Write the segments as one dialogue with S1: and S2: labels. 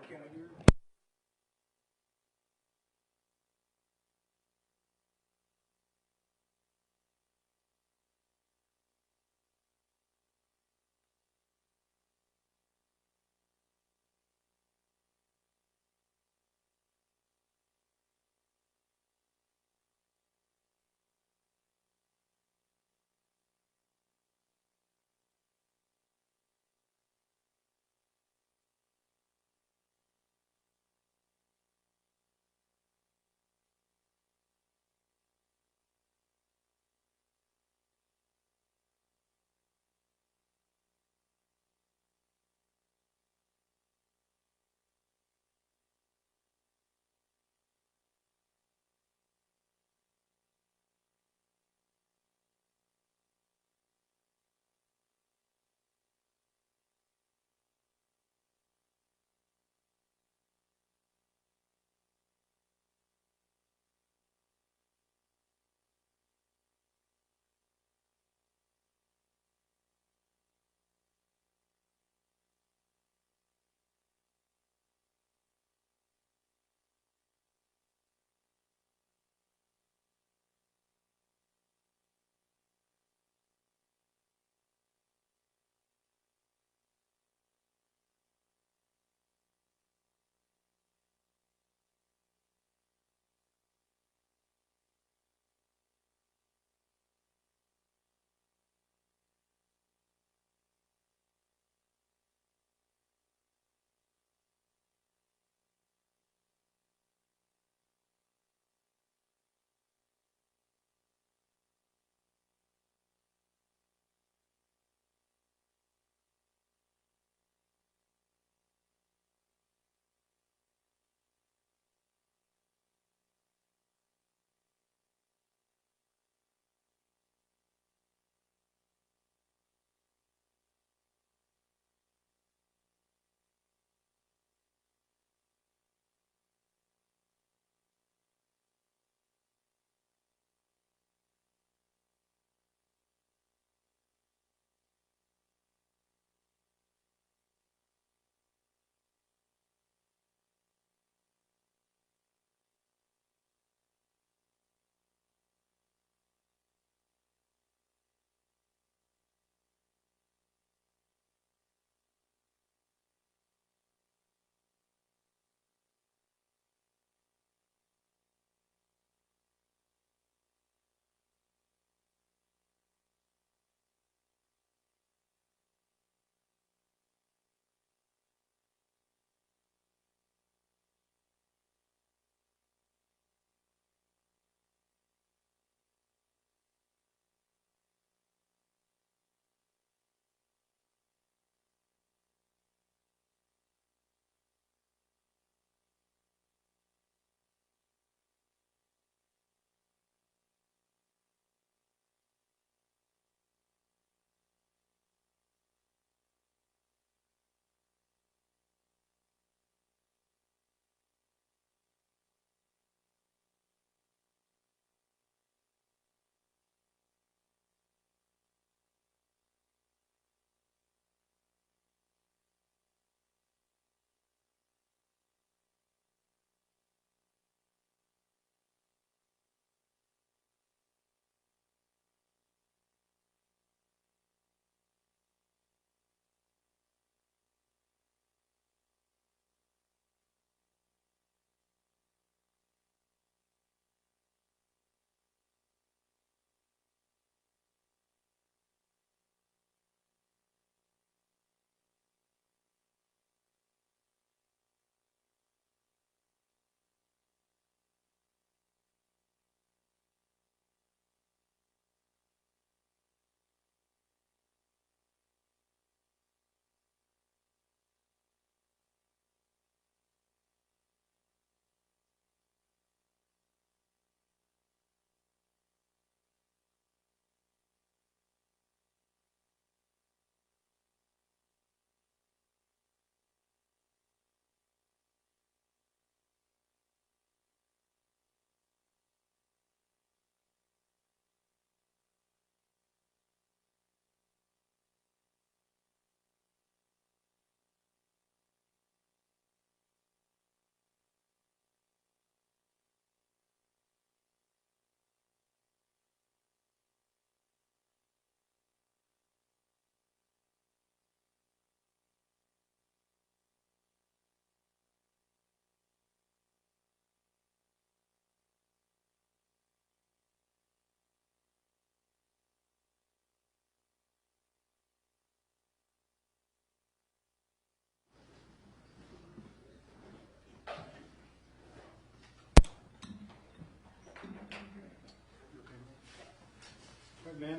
S1: Can I hear?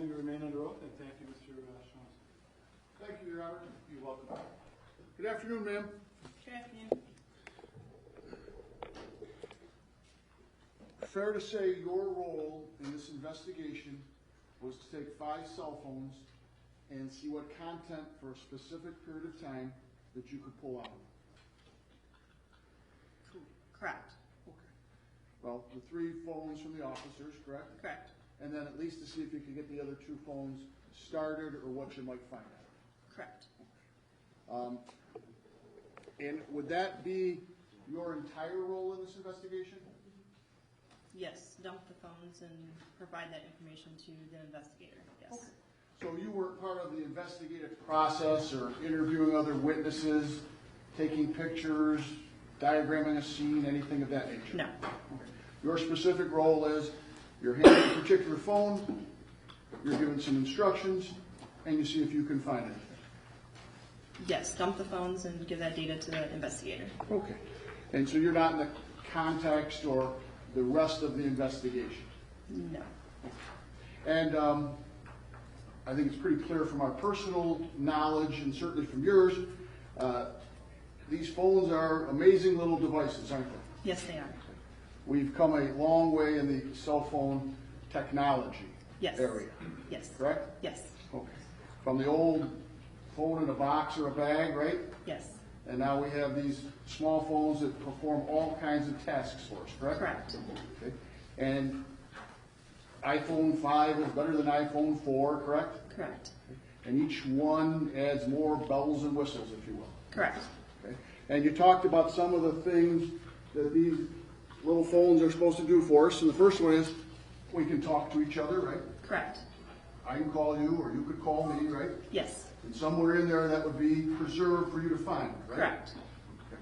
S1: you remain under oath, and thank you, Mr. Johnson.
S2: Thank you, Your Honor. You're welcome. Good afternoon, ma'am.
S3: Good afternoon.
S2: Fair to say your role in this investigation was to take 5 cell phones and see what content for a specific period of time that you could pull out.
S3: Correct.
S2: Okay. Well, the 3 phones from the officers, correct?
S3: Correct.
S2: And then at least to see if you could get the other 2 phones started or what you might find out.
S3: Correct.
S2: And would that be your entire role in this investigation?
S3: Yes, dump the phones and provide that information to the investigator, yes.
S2: Okay. So you weren't part of the investigative process or interviewing other witnesses, taking pictures, diagramming a scene, anything of that nature?
S3: No.
S2: Okay. Your specific role is you're handing a particular phone, you're given some instructions, and you see if you can find anything.
S3: Yes, dump the phones and give that data to the investigator.
S2: Okay. And so you're not in the context or the rest of the investigation?
S3: No.
S2: And I think it's pretty clear from our personal knowledge and certainly from yours, these phones are amazing little devices, aren't they?
S3: Yes, they are.
S2: We've come a long way in the cell phone technology area.
S3: Yes.
S2: Correct?
S3: Yes.
S2: Okay. From the old phone in a box or a bag, right?
S3: Yes.
S2: And now we have these small phones that perform all kinds of tasks for us, correct?
S3: Correct.
S2: Okay. And iPhone 5 is better than iPhone 4, correct?
S3: Correct.
S2: And each one adds more bells and whistles, if you will.
S3: Correct.
S2: Okay. And you talked about some of the things that these little phones are supposed to do for us. And the first one is we can talk to each other, right?
S3: Correct.
S2: I can call you or you could call me, right?
S3: Yes.
S2: And somewhere in there that would be preserved for you to find, right?
S3: Correct.
S2: Okay.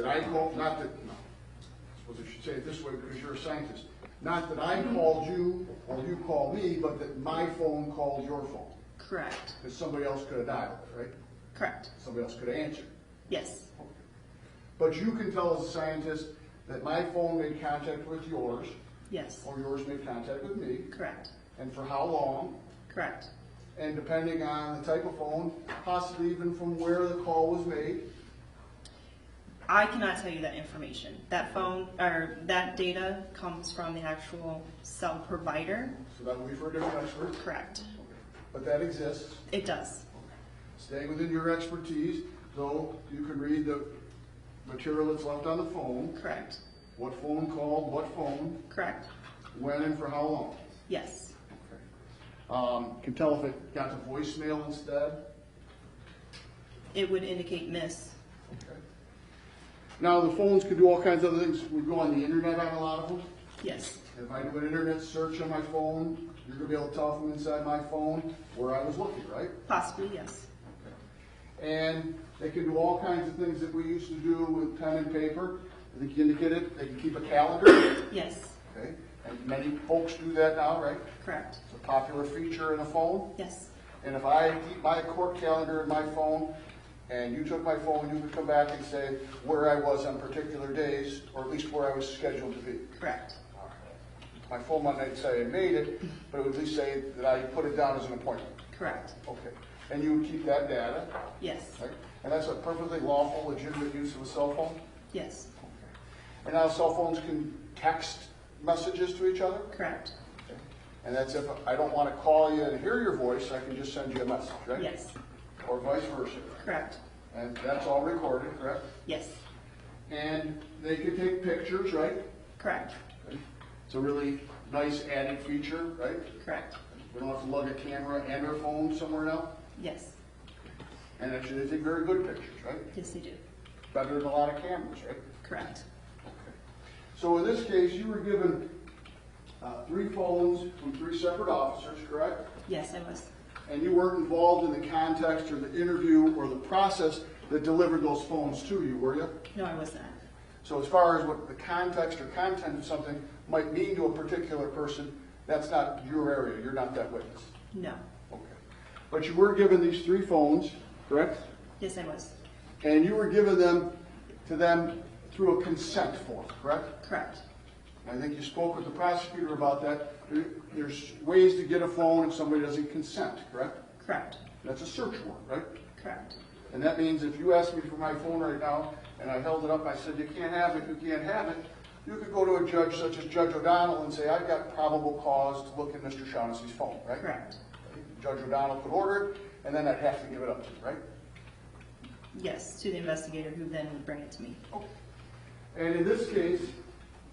S2: That I call, not that, no, I suppose I should say it this way because you're a scientist. Not that I called you or you called me, but that my phone called your phone.
S3: Correct.
S2: Because somebody else could have dialed it, right?
S3: Correct.
S2: Somebody else could have answered.
S3: Yes.
S2: Okay. But you can tell as a scientist that my phone made contact with yours,
S3: Yes.
S2: or yours made contact with me,
S3: Correct.
S2: and for how long,
S3: Correct.
S2: and depending on the type of phone, possibly even from where the call was made.
S3: I cannot tell you that information. That phone or that data comes from the actual cell provider.
S2: So that would be for a different expert.
S3: Correct.
S2: But that exists.
S3: It does.
S2: Staying within your expertise, though, you can read the material that's left on the phone.
S3: Correct.
S2: What phone called, what phone,
S3: Correct.
S2: when, and for how long.
S3: Yes.
S2: Okay. Can tell if it got to voicemail instead.
S3: It would indicate miss.
S2: Okay. Now the phones can do all kinds of other things. We go on the internet on a lot of them.
S3: Yes.
S2: If I do an internet search on my phone, you're going to be able to tell from inside my phone where I was looking, right?
S3: Possibly, yes.
S2: Okay. And they can do all kinds of things that we used to do with pen and paper. I think you indicated they can keep a calendar.
S3: Yes.
S2: Okay. And many folks do that now, right?
S3: Correct.
S2: It's a popular feature in a phone.
S3: Yes.
S2: And if I keep my court calendar in my phone, and you took my phone, you could come back and say where I was on particular days, or at least where I was scheduled to be.
S3: Correct.
S2: My phone might not say I made it, but it would at least say that I put it down as an appointment.
S3: Correct.
S2: Okay. And you would keep that data.
S3: Yes.
S2: Right? And that's a perfectly lawful, legitimate use of a cell phone?
S3: Yes.
S2: Okay. And now cell phones can text messages to each other?
S3: Correct.
S2: Okay. And that's if I don't want to call you and hear your voice, I can just send you a message, right?
S3: Yes.
S2: Or vice versa.
S3: Correct.
S2: And that's all recorded, correct?
S3: Yes.
S2: And they can take pictures, right?
S3: Correct.
S2: Okay. It's a really nice added feature, right?
S3: Correct.
S2: We don't have to lug a camera and our phone somewhere now.
S3: Yes.
S2: And actually they take very good pictures, right?
S3: Yes, they do.
S2: Better than a lot of cameras, right?
S3: Correct.
S2: Okay. So in this case, you were given 3 phones from 3 separate officers, correct?
S3: Yes, I was.
S2: And you weren't involved in the context or the interview or the process that delivered those phones to you, were you?
S3: No, I was not.
S2: So as far as what the context or content of something might mean to a particular person, that's not your area. You're not that witness.
S3: No.
S2: Okay. But you were given these 3 phones, correct?
S3: Yes, I was.
S2: And you were given them to them through a consent form, correct?
S3: Correct.
S2: And I think you spoke with the prosecutor about that. there's ways to get a phone if somebody doesn't consent, correct?
S3: Correct.
S2: That's a search warrant, right?
S3: Correct.
S2: And that means if you asked me for my phone right now, and I held it up, I said, you can't have it, you can't have it, you could go to a judge such as Judge O'Donnell and say, I've got probable cause to look at Mr. Shaughnessy's phone, right?
S3: Correct.
S2: Judge O'Donnell could order it, and then I'd have to give it up to you, right?
S3: Yes, to the investigator who then would bring it to me.
S2: Okay. And in this case,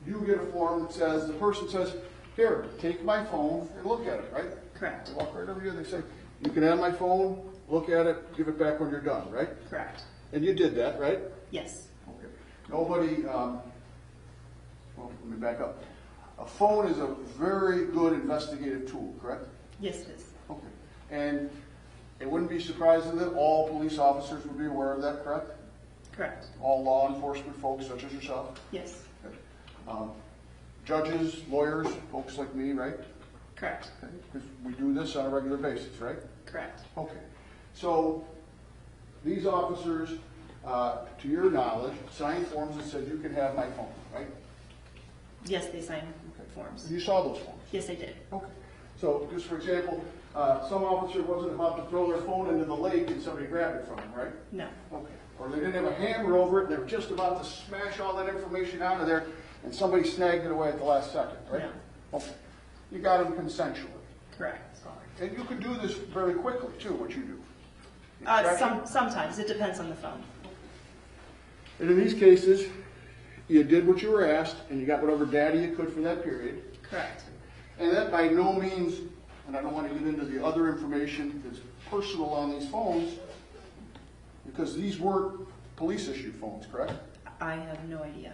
S2: you get a form that says, the person says, here, take my phone and look at it, right?
S3: Correct.
S2: They walk right over here, they say, you can have my phone, look at it, give it back when you're done, right?
S3: Correct.
S2: And you did that, right?
S3: Yes.
S2: Okay. Nobody, well, let me back up. A phone is a very good investigative tool, correct?
S3: Yes, it is.
S2: Okay. And it wouldn't be surprising that all police officers would be aware of that, correct?
S3: Correct.
S2: All law enforcement folks such as yourself?
S3: Yes.
S2: Okay. Judges, lawyers, folks like me, right?
S3: Correct.
S2: Okay. Because we do this on a regular basis, right?
S3: Correct.
S2: Okay. So these officers, to your knowledge, signed forms that said you can have my phone, right?
S3: Yes, they signed forms.
S2: You saw those forms?
S3: Yes, I did.
S2: Okay. So just for example, some officer wasn't about to throw their phone into the lake and somebody grabbed it from them, right?
S3: No.
S2: Okay. Or they didn't have a hammer over it, they were just about to smash all that information out of there, and somebody snagged it away at the last second, right?
S3: No.
S2: Okay. You got them consensually.
S3: Correct.
S2: And you can do this very quickly, too, what you do.
S3: Sometimes. It depends on the phone.
S2: And in these cases, you did what you were asked, and you got whatever data you could for that period.
S3: Correct.
S2: And that by no means, and I don't want to get into the other information that's personal on these phones, because these weren't police-issued phones, correct?
S3: I have no idea.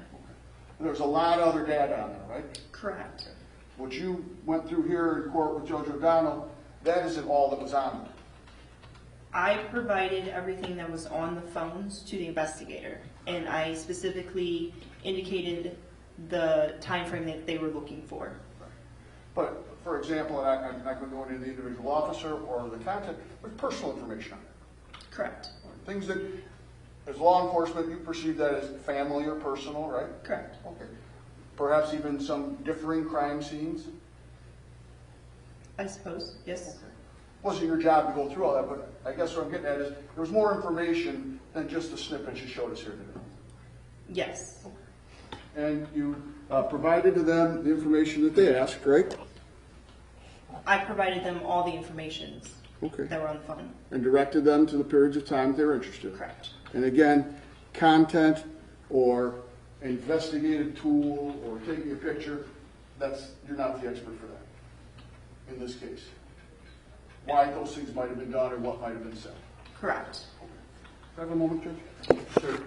S2: There's a lot of other data on there, right?
S3: Correct.
S2: What you went through here in court with Judge O'Donnell, that isn't all that was on there.
S3: I provided everything that was on the phones to the investigator, and I specifically indicated the time frame that they were looking for.
S2: But, for example, and I'm not going to go into the individual officer or the content, with personal information on it.
S3: Correct.
S2: Things that, as law enforcement, you perceive that as family or personal, right?
S3: Correct.
S2: Okay. Perhaps even some differing crime scenes?
S3: I suppose, yes.
S2: Okay. Wasn't your job to go through all that, but I guess what I'm getting at is there was more information than just the snippet you showed us here today.
S3: Yes.
S2: And you provided to them the information that they asked, right?
S3: I provided them all the information
S2: Okay.
S3: that were on the phone.
S2: And directed them to the periods of time they were interested in.
S3: Correct.
S2: And again, content or investigative tool or taking a picture, you're not the expert for that in this case. Why those things might have been done or what might have been said.
S3: Correct.
S2: Okay. Can I have a moment, Judge? Sure.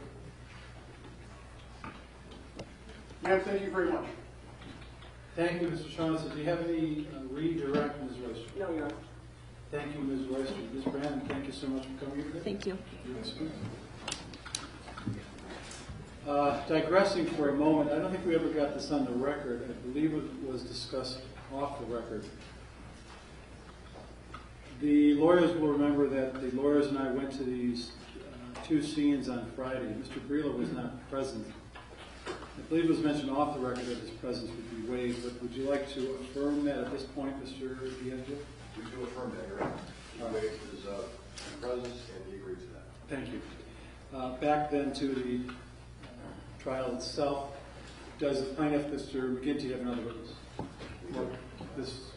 S2: Ma'am, thank you very much.
S1: Thank you, Mr. Shaughnessy. Do you have any redirect, Ms. Royster?
S4: No, Your Honor.
S1: Thank you, Ms. Royster. Ms. Brandon, thank you so much for coming here today.
S3: Thank you.
S1: Digressing for a moment, I don't think we ever got this on the record. I believe it was discussed off the record. The lawyers will remember that the lawyers and I went to these two scenes on Friday. Mr. Brelo was not present. I believe it was mentioned off the record that his presence would be waived, but would you like to affirm that at this point, Mr. D'Angelo?
S5: We do affirm that, Your Honor. He waived his presence and he agreed to that.
S1: Thank you. Back then to the trial itself. Does the plaintiff, Mr. McGinty, have another witness? Or this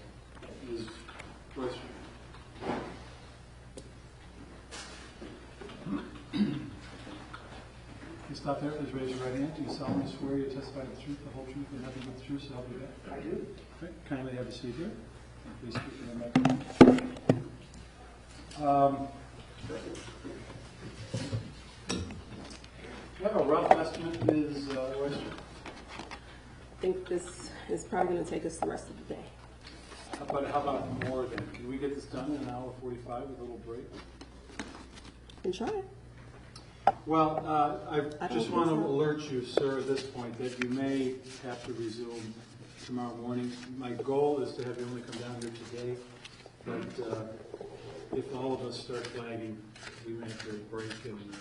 S1: is Royster. You stop there, please raise your right hand. Do you solemnly swear you testify the truth, the whole truth, and nothing but the truth, so help you God?
S4: I do.
S1: Okay. Kindly have a seat here. Please speak to the microphone. Do you have a rough estimate, Ms. Royster?
S4: I think this is probably going to take us the rest of the day.
S1: How about more than? Can we get this done in an hour 45 with a little break?
S4: And try it.
S1: Well, I
S4: I
S1: just
S4: don't
S1: want to
S4: think so.
S1: alert you, sir, at this point, that you may have to resume tomorrow morning. My goal is to have you only come down here today, but if all of us start flagging, we may have to break and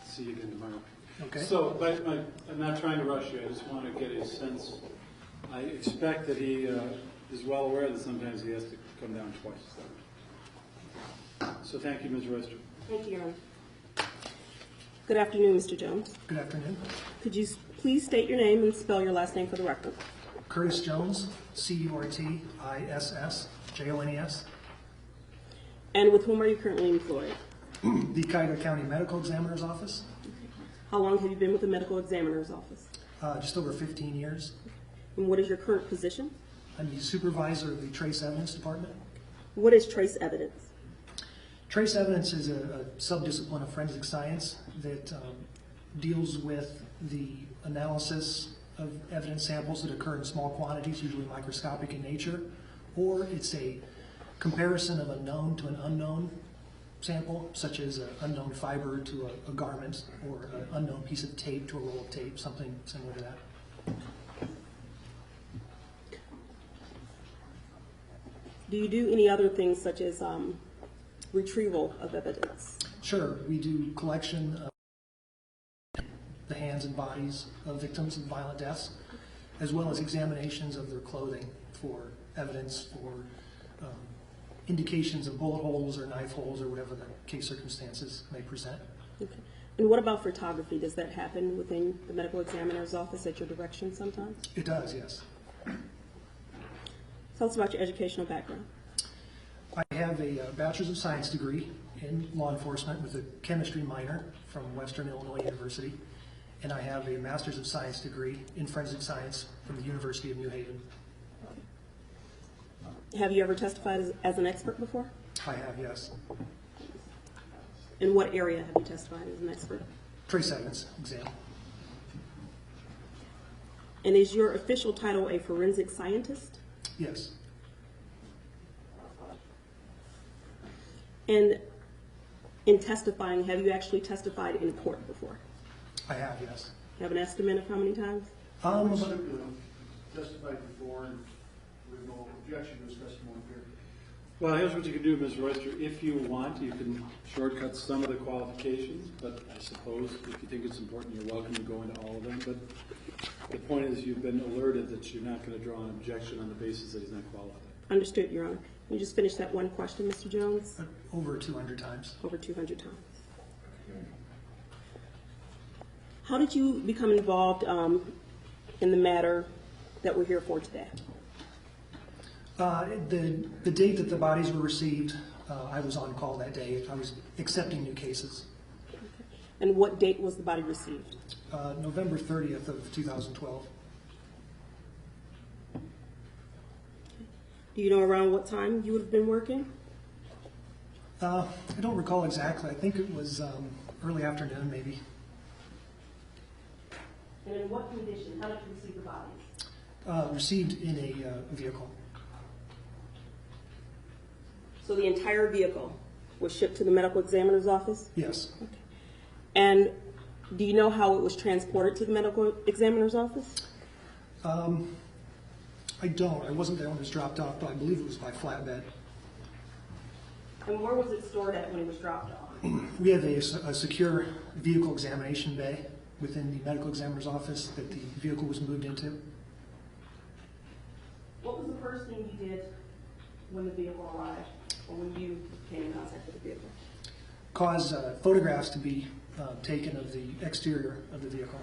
S1: see you again tomorrow.
S6: Okay.
S1: So, but I'm not trying to rush you. I just want to get a sense. I expect that he is well aware that sometimes he has to come down twice. So thank you, Ms. Royster.
S4: Thank you, Your Honor. Good afternoon, Mr. Jones.
S6: Good afternoon.
S4: Could you please state your name and spell your last name for the record?
S6: Curtis Jones, C-U-R-T-I-S-S-J-O-N-E-S,
S4: And with whom are you currently employed?
S6: the Cuyahoga County Medical Examiner's Office.
S4: How long have you been with the medical examiner's office?
S6: Just over 15 years.
S4: And what is your current position?
S6: I'm the supervisor of the Trace Evidence Department.
S4: What is trace evidence?
S6: Trace evidence is a subdiscipline of forensic science that deals with the analysis of evidence samples that occur in small quantities, usually microscopic in nature, or it's a comparison of a known to an unknown sample, such as an unknown fiber to a garment, or an unknown piece of tape to a roll of tape, something similar to that.
S4: Do you do any other things such as retrieval of evidence?
S6: Sure, we do collection of the hands and bodies of victims of violent deaths, as well as examinations of their clothing for evidence for indications of bullet holes or knife holes or whatever the case circumstances may present.
S4: Okay. And what about photography? Does that happen within the medical examiner's office at your direction sometimes?
S6: It does, yes.
S4: Tell us about your educational background.
S6: I have a Bachelor's of Science degree in law enforcement with a chemistry minor from Western Illinois University, and I have a Master's of Science degree in forensic science from the University of New Haven.
S4: Have you ever testified as an expert before?
S6: I have, yes.
S4: In what area have you testified as an expert?
S6: Trace evidence exam.
S4: And is your official title a forensic scientist?
S6: Yes.
S4: And in testifying, have you actually testified in court before?
S6: I have, yes.
S4: You have an estimate of how many times?
S2: Testified before, and with no objection to his testimony here.
S1: Well, here's what you can do, Ms. Royster. If you want, you can shortcut some of the qualifications, but I suppose if you think it's important, you're welcome to go into all of them. But the point is you've been alerted that you're not going to draw an objection on the basis that he's not qualified.
S4: Understood, Your Honor. Can you just finish that one question, Mr. Jones?
S6: Over 200 times.
S4: Over 200 times. How did you become involved in the matter that we're here for today?
S6: The date that the bodies were received, I was on call that day. I was accepting new cases.
S4: Okay. And what date was the body received?
S6: November 30th of 2012.
S4: Do you know around what time you would have been working?
S6: I don't recall exactly. I think it was early afternoon, maybe.
S4: And in what condition? How did you receive the bodies?
S6: Received in a vehicle.
S4: So the entire vehicle was shipped to the medical examiner's office?
S6: Yes.
S4: Okay. And do you know how it was transported to the medical examiner's office?
S6: I don't. I wasn't there when it was dropped off, but I believe it was by flatbed.
S4: And where was it stored at when it was dropped off?
S6: We have a secure vehicle examination bay within the medical examiner's office that the vehicle was moved into.
S4: What was the first thing you did when the vehicle arrived, or when you came in contact with the vehicle?
S6: Cause photographs to be taken of the exterior of the vehicle.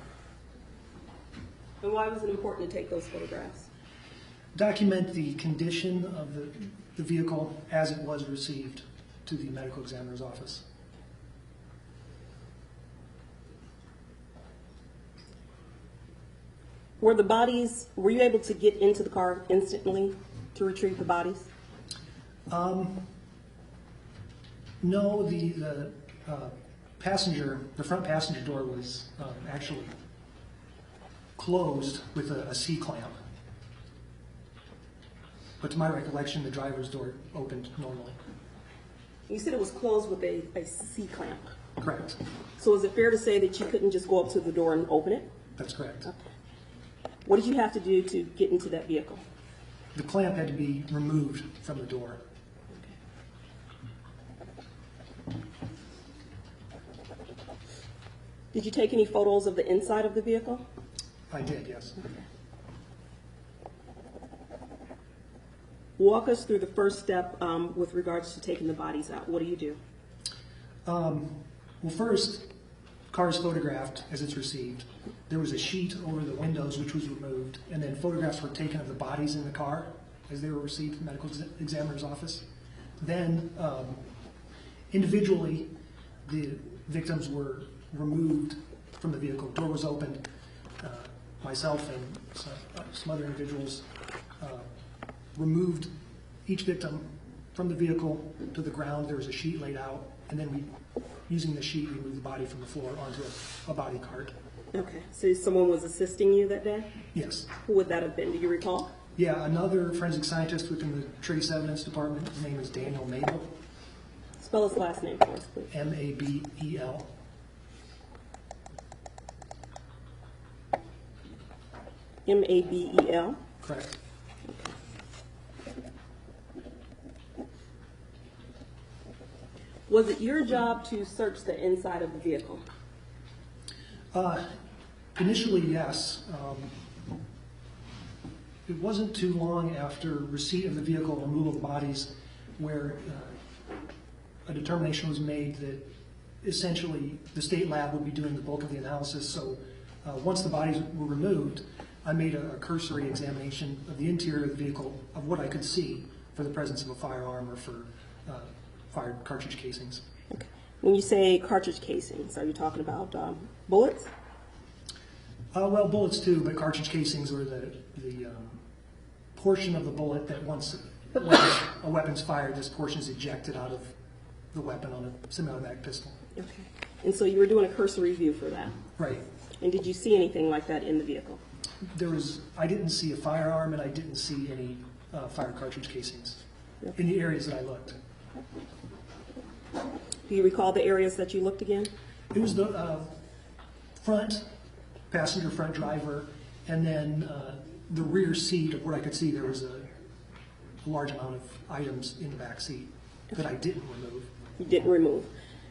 S4: And why was it important to take those photographs?
S6: Document the condition of the vehicle as it was received to the medical examiner's office.
S4: Were you able to get into the car instantly to retrieve the bodies?
S6: No, the front passenger door was actually closed with a C-clamp. But to my recollection, the driver's door opened normally.
S4: You said it was closed with a C-clamp.
S6: Correct.
S4: So is it fair to say that you couldn't just go up to the door and open it?
S6: That's correct.
S4: Okay. What did you have to do to get into that vehicle?
S6: The clamp had to be removed from the door.
S4: Okay. Did you take any photos of the inside of the vehicle?
S6: I did, yes.
S4: Okay. Walk us through the first step with regards to taking the bodies out. What do you do?
S6: Well, first, car is photographed as it's received. There was a sheet over the windows which was removed, and then photographs were taken of the bodies in the car as they were received from the medical examiner's office. Then, individually, the victims were removed from the vehicle. Door was opened. Myself and some other individuals removed each victim from the vehicle to the ground. There was a sheet laid out, and then we, using the sheet, we moved the body from the floor onto a body cart.
S4: Okay, so someone was assisting you that day?
S6: Yes.
S4: Who would that have been? Do you recall?
S6: Yeah, another forensic scientist within the Trace Evidence Department. His name is Daniel Mabel,
S4: Spell his last name for us, please.
S6: M-A-B-E-L.
S4: M-A-B-E-L?
S6: Correct.
S4: Was it your job to search the inside of the vehicle?
S6: Initially, yes. It wasn't too long after receipt of the vehicle and removal of the bodies where a determination was made that essentially the state lab would be doing the bulk of the analysis. So once the bodies were removed, I made a cursory examination of the interior of the vehicle of what I could see for the presence of a firearm or for fired cartridge casings.
S4: Okay. When you say cartridge casings, are you talking about bullets?
S6: Well, bullets too, but cartridge casings are the portion of the bullet that once a weapon's fired, this portion is ejected out of the weapon on a semi-automatic pistol.
S4: Okay. And so you were doing a cursory review for that?
S6: Right.
S4: And did you see anything like that in the vehicle?
S6: I didn't see a firearm and I didn't see any fired cartridge casings in the areas that I looked.
S4: Do you recall the areas that you looked again?
S6: It was the passenger front driver, and then the rear seat of what I could see. There was a large amount of items in the back seat that I didn't remove.
S4: You didn't remove.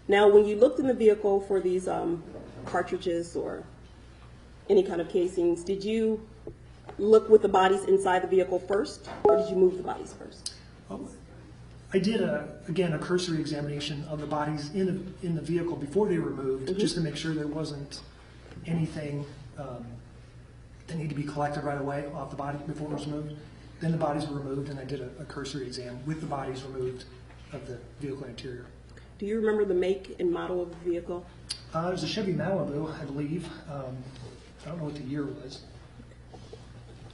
S4: Now, when you looked in the vehicle for these cartridges or any kind of casings, did you look with the bodies inside the vehicle first, or did you move the bodies first?
S6: I did, again, a cursory examination of the bodies in the vehicle before they were removed, just to make sure there wasn't anything that needed to be collected right away off the body before it was removed. Then the bodies were removed, and I did a cursory exam with the bodies removed of the vehicle interior.
S4: Do you remember the make and model of the vehicle?
S6: It was a Chevy Malibu, I believe. I don't know what the year was.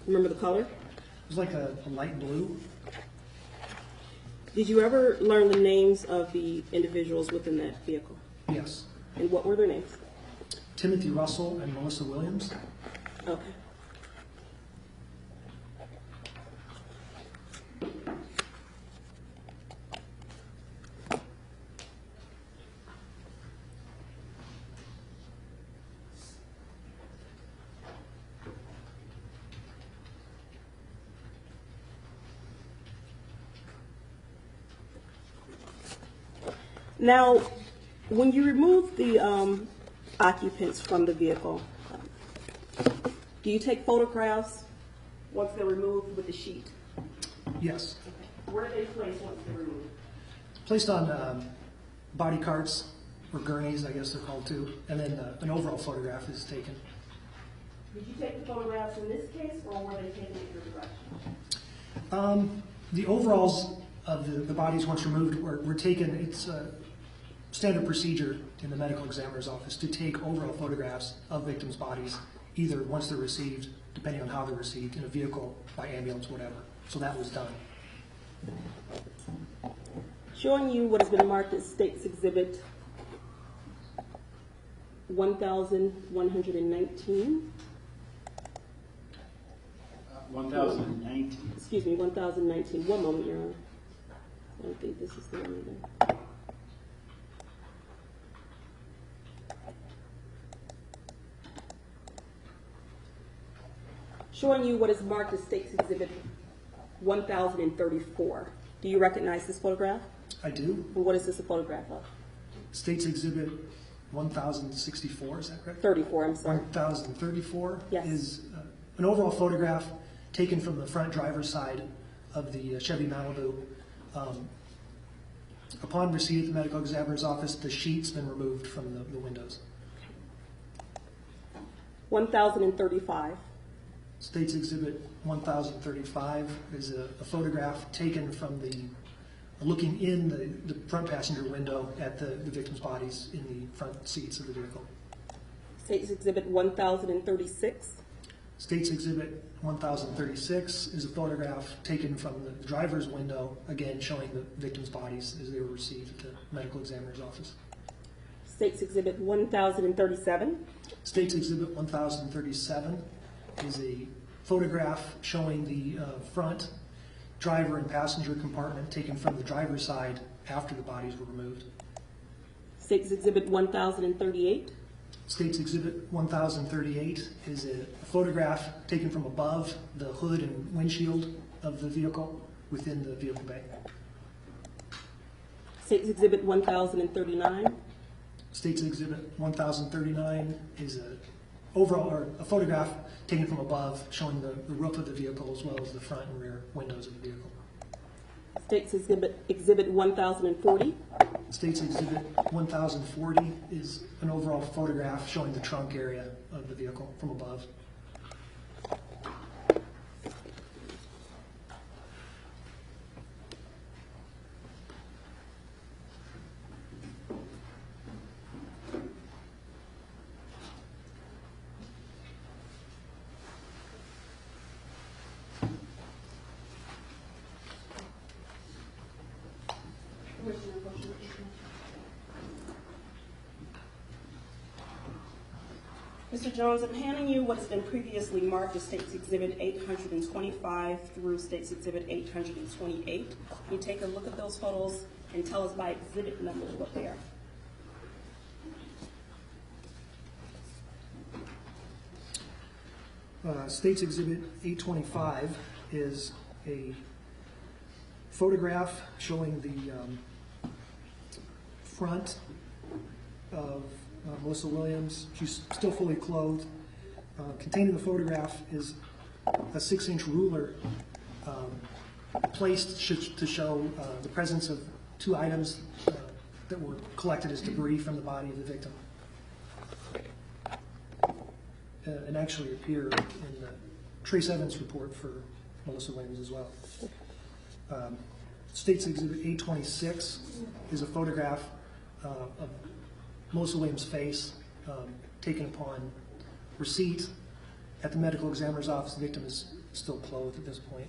S4: Remember the color?
S6: It was like a light blue.
S4: Did you ever learn the names of the individuals within that vehicle?
S6: Yes.
S4: And what were their names?
S6: Timothy Russell and Malissa Williams.
S4: Okay. Now, when you remove the occupants from the vehicle, do you take photographs once they're removed with the sheet?
S6: Yes.
S4: Okay. Where are they placed once they're removed?
S6: Placed on body carts, or gurneys, I guess they're called too, and then an overall photograph is taken.
S4: Did you take the photographs in this case, or were they taken in your direction?
S6: The overalls of the bodies once removed were taken. It's a standard procedure in the medical examiner's office to take overall photographs of victims' bodies, either once they're received, depending on how they're received, in a vehicle, by ambulance, whatever. So that was done.
S4: Showing you what has been marked as State's Exhibit 1119.
S1: 1019.
S4: Excuse me, 1019. One moment, Your Honor. I don't think this is the one either. Showing you what is marked as State's Exhibit 1034. Do you recognize this photograph?
S6: I do.
S4: And what is this a photograph of?
S6: State's Exhibit 1064, is that correct?
S4: 34, I'm sorry.
S6: 1034
S4: Yes.
S6: is an overall photograph taken from the front driver's side of the Chevy Malibu. Upon receipt at the medical examiner's office, the sheet's been removed from the windows.
S4: 1035.
S6: State's Exhibit 1035 is a photograph taken from looking in the front passenger window at the victim's bodies in the front seats of the vehicle.
S4: State's Exhibit 1036.
S6: State's Exhibit 1036 is a photograph taken from the driver's window, again showing the victim's bodies as they were received at the medical examiner's office.
S4: State's Exhibit 1037.
S6: State's Exhibit 1037 is a photograph showing the front driver and passenger compartment taken from the driver's side after the bodies were removed.
S4: State's Exhibit 1038.
S6: State's Exhibit 1038 is a photograph taken from above the hood and windshield of the vehicle within the vehicle bay.
S4: State's Exhibit 1039.
S6: State's Exhibit 1039 is a photograph taken from above showing the roof of the vehicle as well as the front and rear windows of the vehicle.
S4: State's Exhibit 1040.
S6: State's Exhibit 1040 is an overall photograph showing the trunk area of the vehicle from above.
S4: Mr. Jones, I'm handing you what has been previously marked as State's Exhibit 825 through State's Exhibit 828. Can you take a look at those photos and tell us by exhibit numbers what they are?
S6: State's Exhibit 825 is a photograph showing the front of Malissa Williams. She's still fully clothed. Contained in the photograph is a 6-inch ruler placed to show the presence of 2 items that were collected as debris from the body of the victim. And actually appear in the trace evidence report for Malissa Williams as well. State's Exhibit 826 is a photograph of Malissa Williams' face taken upon receipt at the medical examiner's office. The victim is still clothed at this point.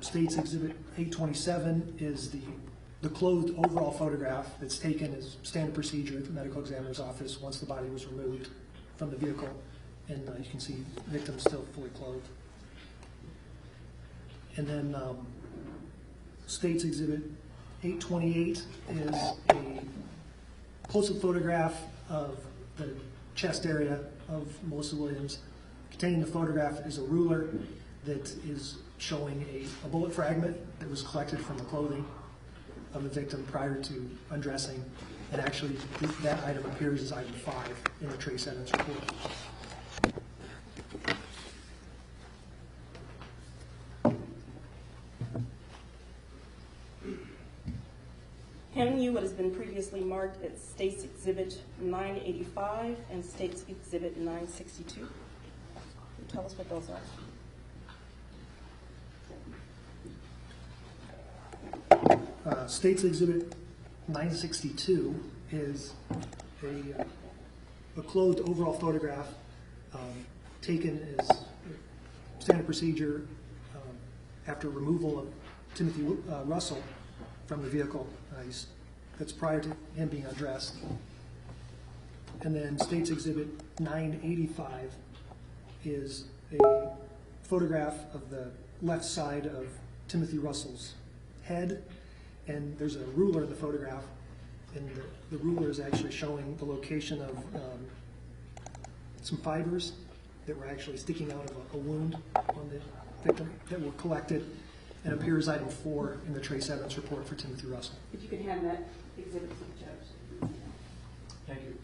S6: State's Exhibit 827 is the clothed overall photograph that's taken as standard procedure at the medical examiner's office once the body was removed from the vehicle, and you can see the victim still fully clothed. And then State's Exhibit 828 is a close-up photograph of the chest area of Malissa Williams. Containing the photograph is a ruler that is showing a bullet fragment that was collected from the clothing of the victim prior to undressing, and actually that item appears as item 5 in the trace evidence report.
S4: Handing you what has been previously marked as State's Exhibit 985 and State's Exhibit 962. Can you tell us what those are?
S6: State's Exhibit 962 is a clothed overall photograph taken as standard procedure after removal of Timothy Russell from the vehicle. That's prior to him being undressed. And then State's Exhibit 985 is a photograph of the left side of Timothy Russell's head, and there's a ruler in the photograph, and the ruler is actually showing the location of some fibers that were actually sticking out of a wound on the victim that were collected and appears item 4 in the trace evidence report for Timothy Russell.
S4: If you can hand that exhibit to the judge.
S6: Thank you.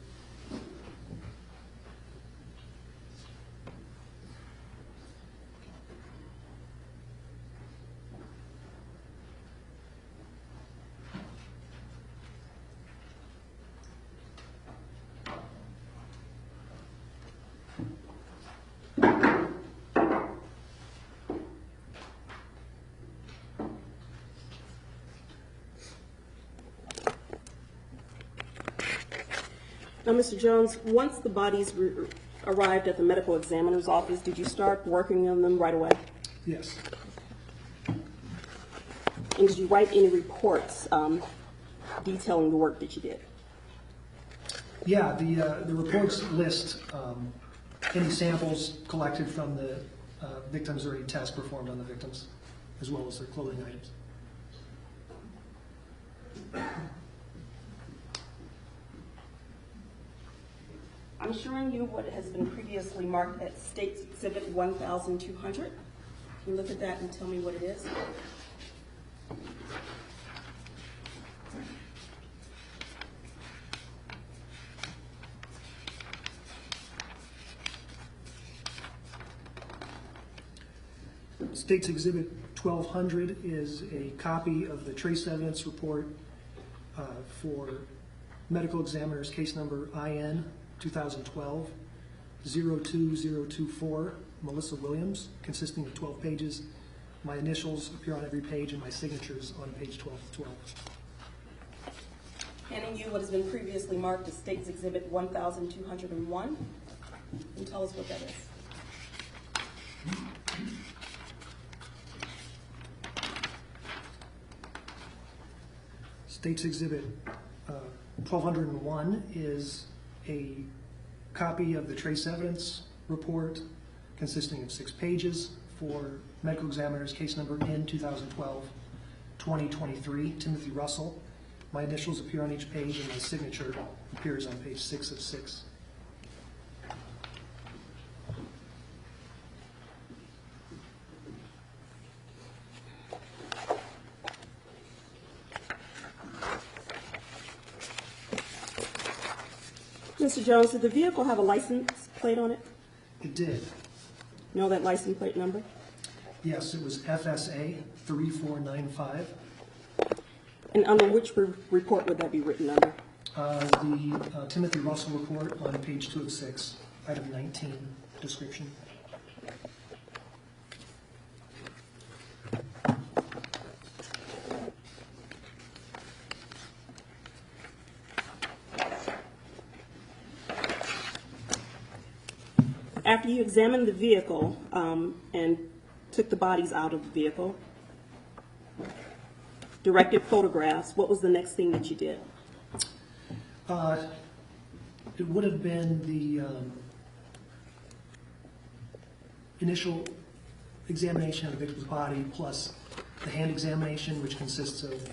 S4: Now, Mr. Jones, once the bodies arrived at the medical examiner's office, did you start working on them right away?
S6: Yes.
S4: And did you write any reports detailing the work that you did?
S6: Yeah, the reports list any samples collected from the victims or any tests performed on the victims, as well as their clothing items.
S4: I'm showing you what has been previously marked at State's Exhibit 1200. Can you look at that and tell me what it is?
S6: State's Exhibit 1200 is a copy of the trace evidence report for medical examiner's case number IN 2012-02024, Malissa Williams, consisting of 12 pages. My initials appear on every page and my signatures on page 12.
S4: Handing you what has been previously marked as State's Exhibit 1201. And tell us what that is.
S6: State's Exhibit 1201 is a copy of the trace evidence report consisting of 6 pages for medical examiner's case number N 2012-2023, Timothy Russell. My initials appear on each page and my signature appears on page 6 of 6.
S4: Mr. Jones, did the vehicle have a license plate on it?
S6: It did.
S4: Know that license plate number?
S6: Yes, it was FSA 3495.
S4: And under which report would that be written under?
S6: The Timothy Russell report on page 2 of 6, item 19, description.
S4: After you examined the vehicle and took the bodies out of the vehicle, directed photographs, what was the next thing that you did?
S6: It would have been the initial examination of the victim's body plus the hand examination, which consists of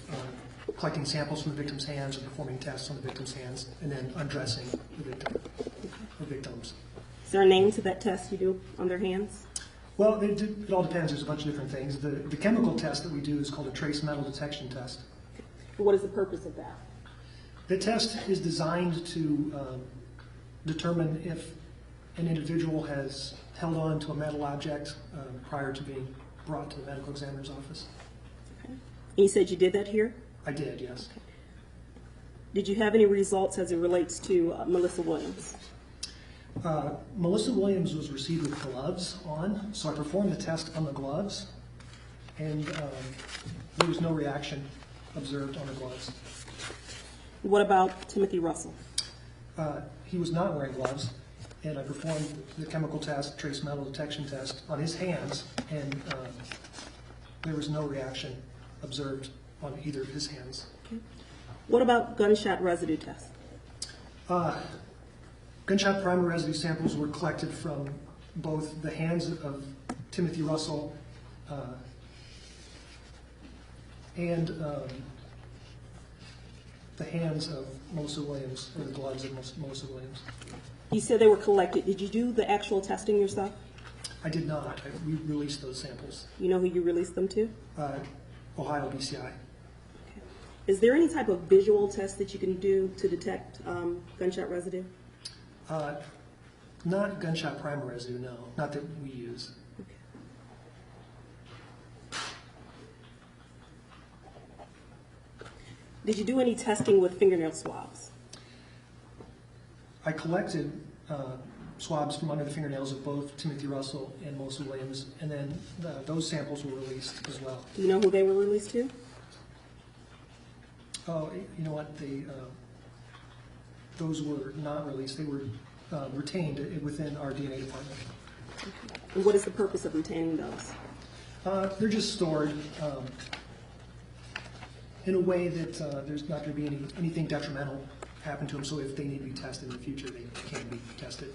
S6: collecting samples from the victim's hands and performing tests on the victim's hands, and then undressing the victim or victims.
S4: Is there a name to that test you do on their hands?
S6: Well, it all depends. There's a bunch of different things. The chemical test that we do is called a trace metal detection test.
S4: What is the purpose of that?
S6: The test is designed to determine if an individual has held on to a metal object prior to being brought to the medical examiner's office.
S4: Okay. And you said you did that here?
S6: I did, yes.
S4: Okay. Did you have any results as it relates to Malissa Williams?
S6: Malissa Williams was received with gloves on, so I performed the test on the gloves, and there was no reaction observed on the gloves.
S4: What about Timothy Russell?
S6: He was not wearing gloves, and I performed the chemical test, trace metal detection test, on his hands, and there was no reaction observed on either of his hands.
S4: Okay. What about gunshot residue test?
S6: Gunshot primer residue samples were collected from both the hands of Timothy Russell and the hands of Melissa Williams, or the gloves of Melissa Williams.
S4: You said they were collected. Did you do the actual testing yourself?
S6: I did not. We released those samples.
S4: You know who you released them to?
S6: Ohio BCI.
S4: Okay. Is there any type of visual test that you can do to detect gunshot residue?
S6: Not gunshot primer residue, no. Not that we use.
S4: Okay. Did you do any testing with fingernail swabs?
S6: I collected swabs from under the fingernails of both Timothy Russell and Melissa Williams, and then those samples were released as well.
S4: Do you know who they were released to?
S6: Oh, you know what? Those were not released. They were retained within our DNA department.
S4: And what is the purpose of retaining those?
S6: They're just stored in a way that there's not going to be anything detrimental happen to them. So if they need to be tested in the future, they can be tested.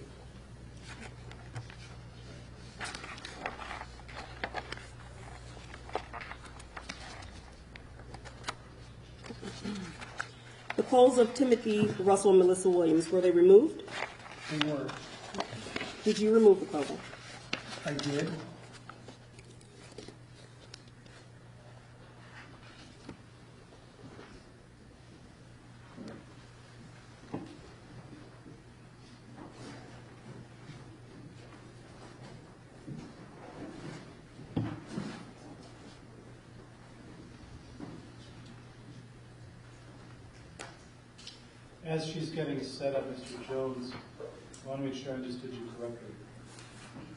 S4: The clothes of Timothy Russell and Malissa Williams, were they removed?
S6: They were.
S4: Did you remove the clothing?
S6: I did.
S1: As she's getting set up, Mr. Jones, I want to make sure I understood you correctly.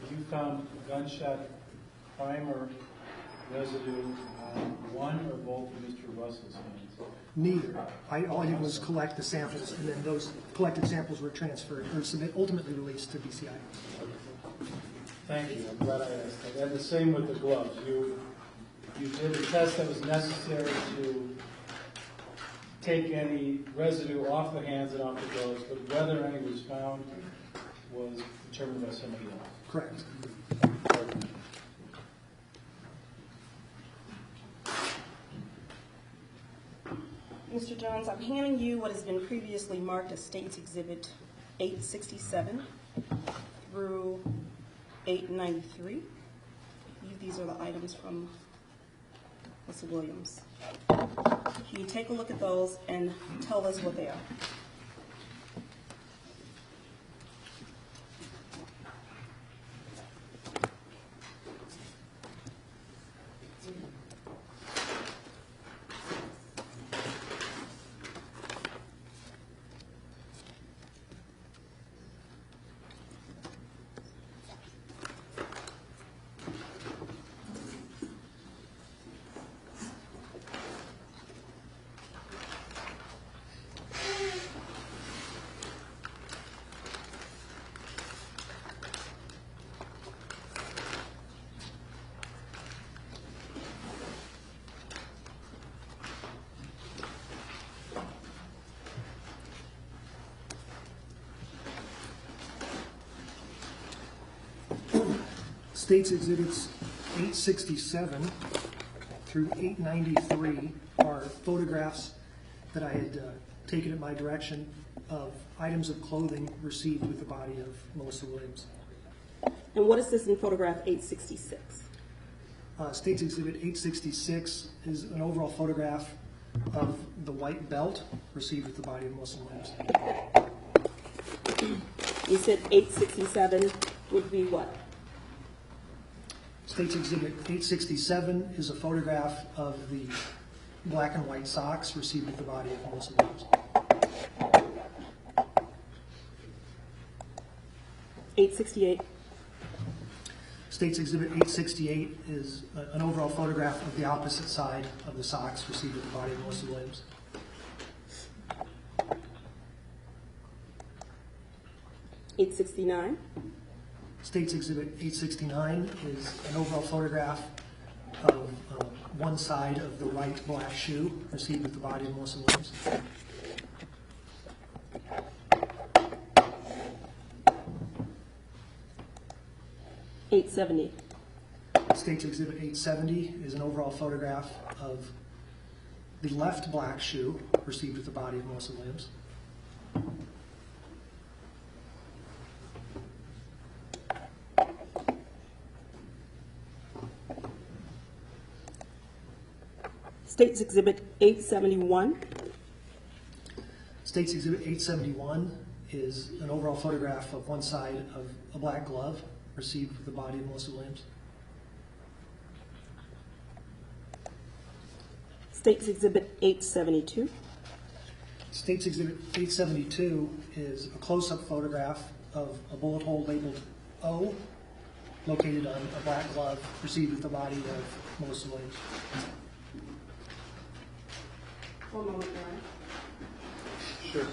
S1: You found gunshot primer residue on one or both of Mr. Russell's hands?
S6: Neither. All I did was collect the samples, and then those collected samples were transferred or ultimately released to BCI.
S1: Thank you. I'm glad I asked that. And the same with the gloves. You did a test that was necessary to take any residue off the hands and off the gloves, but whether any was found was determined by somebody else.
S6: Correct.
S4: Mr. Jones, I'm handing you what has been previously marked as State's Exhibit 867 through 893. These are the items from Ms. Williams. Can you take a look at those and tell us what they are?
S6: State's Exhibits 867 through 893 are photographs that I had taken at my direction of items of clothing received with the body of Malissa Williams.
S4: And what is this in photograph 866?
S6: State's Exhibit 866 is an overall photograph of the white belt received with the body of Malissa Williams.
S4: You said 867 would be what?
S6: State's Exhibit 867 is a photograph of the black and white socks received with the body of Malissa Williams.
S4: 868.
S6: State's Exhibit 868 is an overall photograph of the opposite side of the socks received with the body of Malissa Williams.
S4: 869.
S6: State's Exhibit 869 is an overall photograph of one side of the right black shoe received with the body of Malissa Williams.
S4: $870.
S6: State's Exhibit 870 is an overall photograph of the left black shoe received with the body of Malissa Williams.
S4: State's Exhibit 871.
S6: State's Exhibit 871 is an overall photograph of one side of a black glove received with the body of Malissa Williams.
S4: State's Exhibit 872.
S6: State's Exhibit 872 is a close-up photograph of a bullet hole labeled O located on a black glove received with the body of Malissa Williams.
S4: One moment, Brian.
S1: Sure.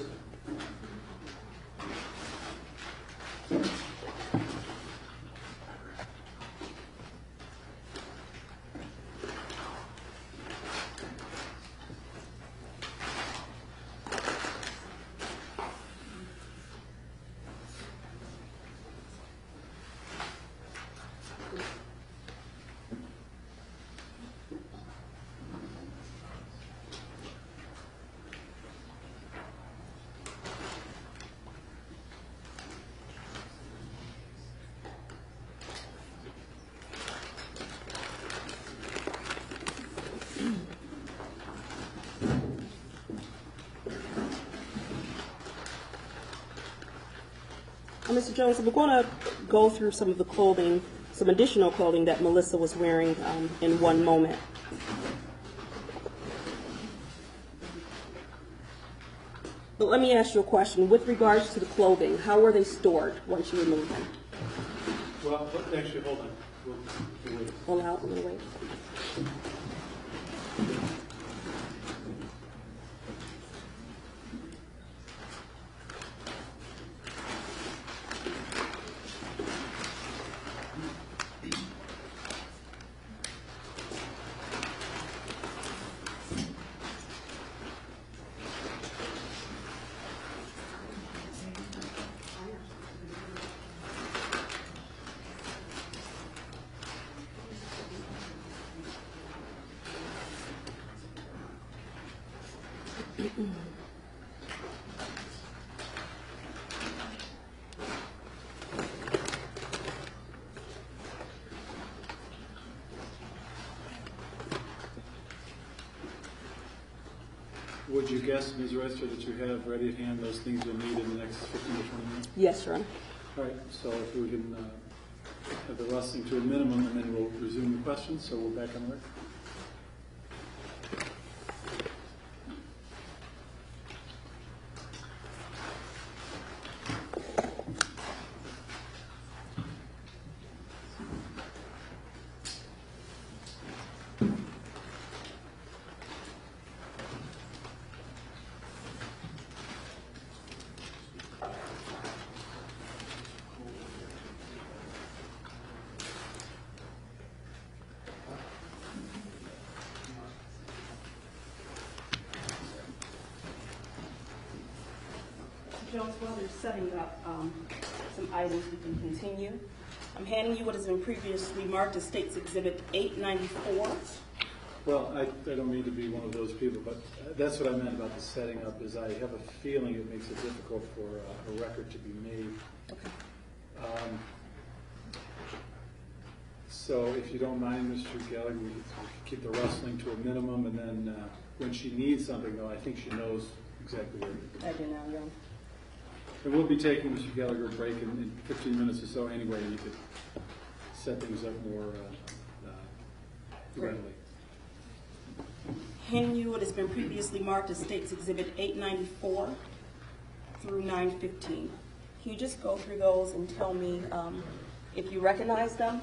S4: Mr. Jones, we're going to go through some of the clothing, some additional clothing that Melissa was wearing in one moment. But let me ask you a question. With regards to the clothing, how were they stored once you removed them?
S1: Well, actually, hold on. We'll wait.
S4: Hold out a little wait.
S1: Would you guess, Ms. Reister, that you have ready at hand those things you'll need in the next 15 to 20 minutes?
S4: Yes, Your Honor.
S1: All right, so if we can have the rustling to a minimum, and then we'll resume the questions, so we're back on the record.
S4: Jones, while they're setting up some items, we can continue. I'm handing you what has been previously marked as State's Exhibit 894.
S1: Well, I don't mean to be one of those people, but that's what I meant about the setting up, is I have a feeling it makes it difficult for a record to be made.
S4: Okay.
S1: So if you don't mind, Mr. Gallagher, we can keep the rustling to a minimum, and then when she needs something, though, I think she knows exactly where it is.
S4: I do now, Your Honor.
S1: And we'll be taking, Mr. Gallagher, a break in 15 minutes or so anyway, and you could set things up more readily.
S4: Handing you what has been previously marked as State's Exhibit 894 through 915. Can you just go through those and tell me if you recognize them?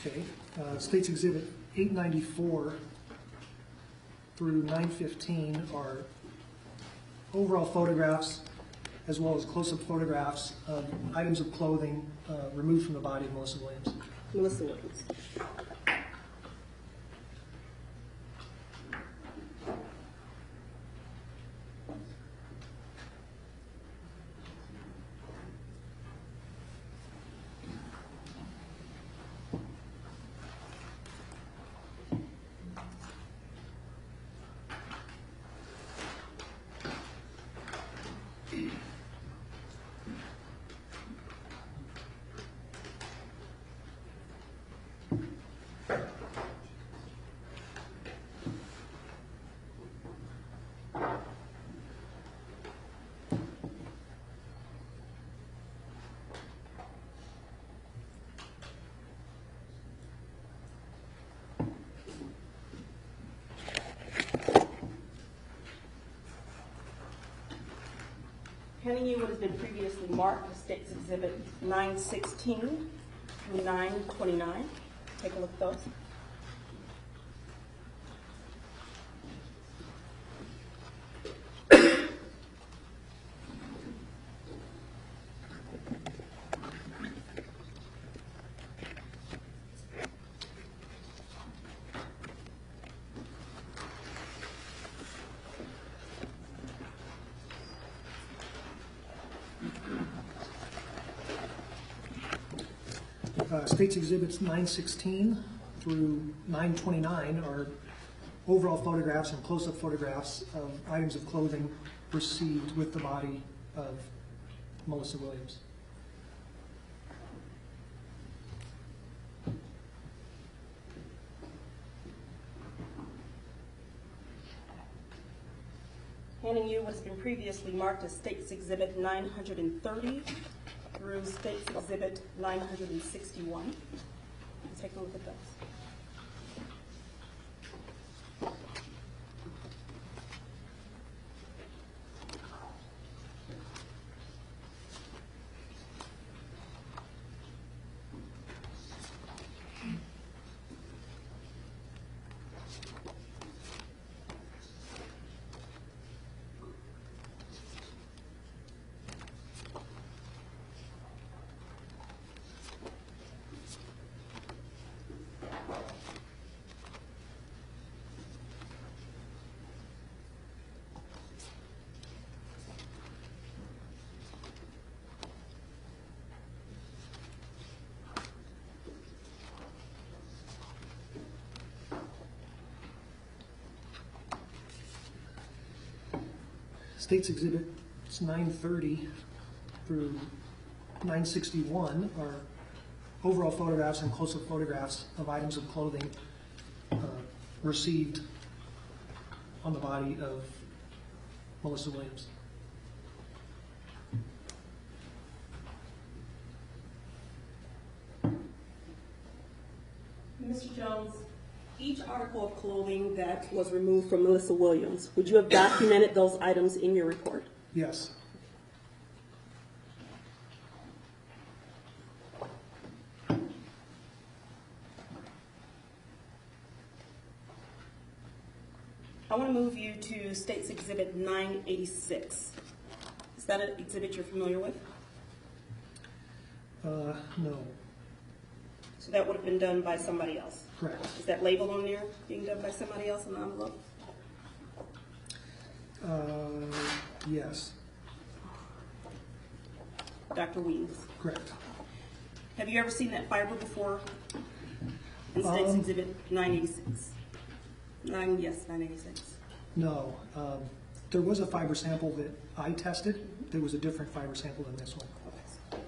S6: Okay, State's Exhibit 894 through 915 are overall photographs as well as close-up photographs of items of clothing removed from the body of Malissa Williams.
S4: Malissa Williams. Handing you what has been previously marked as State's Exhibit 916 through 929. Take a look at those.
S6: State's Exhibits 916 through 929 are overall photographs and close-up photographs of items of clothing received with the body of Malissa Williams.
S4: Handing you what has been previously marked as State's Exhibit 930 through State's Exhibit 961. Take a look at those.
S6: State's Exhibit 930 through 961 are overall photographs and close-up photographs of items of clothing received on the body of Malissa Williams.
S4: Mr. Jones, each article of clothing that was removed from Malissa Williams, would you have documented those items in your report?
S6: Yes.
S4: I want to move you to State's Exhibit 986. Is that an exhibit you're familiar with?
S6: No.
S4: So that would have been done by somebody else?
S6: Correct.
S4: Is that label on there being done by somebody else in the envelope?
S6: Yes.
S4: Dr. Williams.
S6: Correct.
S4: Have you ever seen that fiber before in State's Exhibit 986? 986.
S6: No. There was a fiber sample that I tested. There was a different fiber sample than this one.
S4: Okay.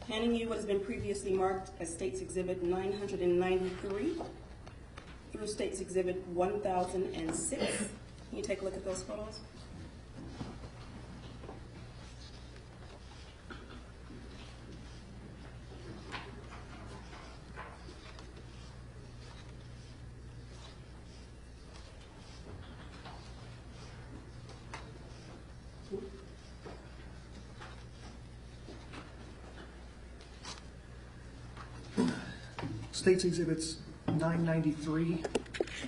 S4: Handing you what has been previously marked as State's Exhibit 993 through State's Exhibit 1006. Can you take a look at those photos?
S6: State's Exhibits 993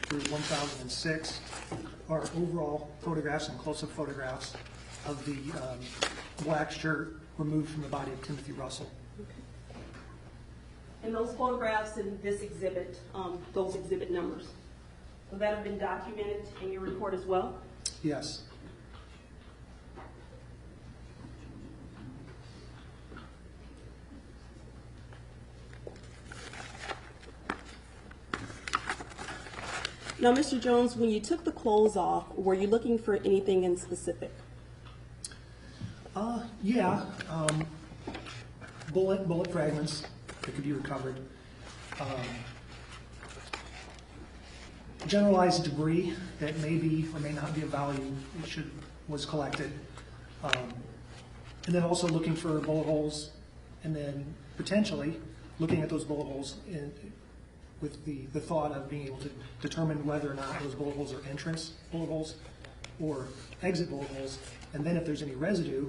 S6: through 1006 are overall photographs and close-up photographs of the black shirt removed from the body of Timothy Russell.
S4: Okay. And those photographs in this exhibit, those exhibit numbers, will that have been documented in your report as well?
S6: Yes.
S4: Now, Mr. Jones, when you took the clothes off, were you looking for anything in specific?
S6: Yeah. Bullet fragments that could be recovered. Generalized debris that may be or may not be of value was collected. And then also looking for bullet holes, and then potentially looking at those bullet holes with the thought of being able to determine whether or not those bullet holes are entrance bullet holes or exit bullet holes, and then if there's any residue,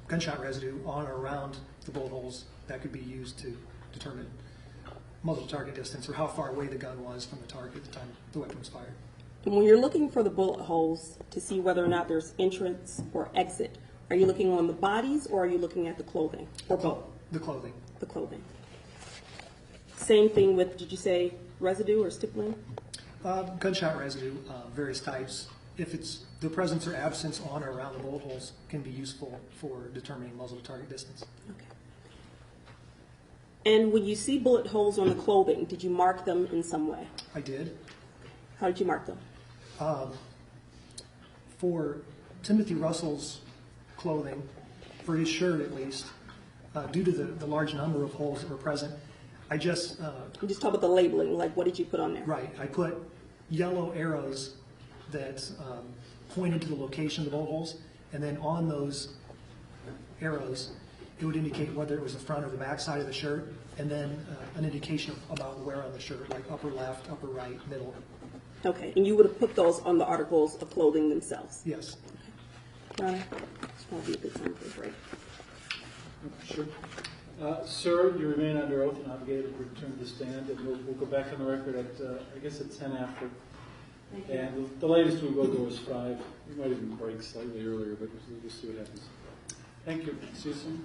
S6: gunshot residue on or around the bullet holes that could be used to determine muzzle to target distance, or how far away the gun was from the target at the time the weapon was fired.
S4: And when you're looking for the bullet holes to see whether or not there's entrance or exit, are you looking on the bodies or are you looking at the clothing? Or both?
S6: The clothing.
S4: The clothing. Same thing with, did you say residue or stippling?
S6: Gunshot residue, various types. If it's the presence or absence on or around the bullet holes, can be useful for determining muzzle to target distance.
S4: Okay. And when you see bullet holes on the clothing, did you mark them in some way?
S6: I did.
S4: How did you mark them?
S6: For Timothy Russell's clothing, for his shirt at least, due to the large number of holes that were present, I just
S4: You just talk about the labeling, like what did you put on there?
S6: right. I put yellow arrows that pointed to the location of the bullet holes, and then on those arrows, it would indicate whether it was the front or the back side of the shirt, and then an indication about where on the shirt, like upper left, upper right, middle.
S4: Okay, and you would have put those on the articles of clothing themselves?
S6: Yes.
S4: Your Honor, it's going to be a good time for a break.
S1: Sure. Sir, you remain under oath and obligated to return to the stand, and we'll go back on the record at, I guess at 10 after. And the latest we will go is 5. We might even break slightly earlier, but we'll see what happens. Thank you. See you soon.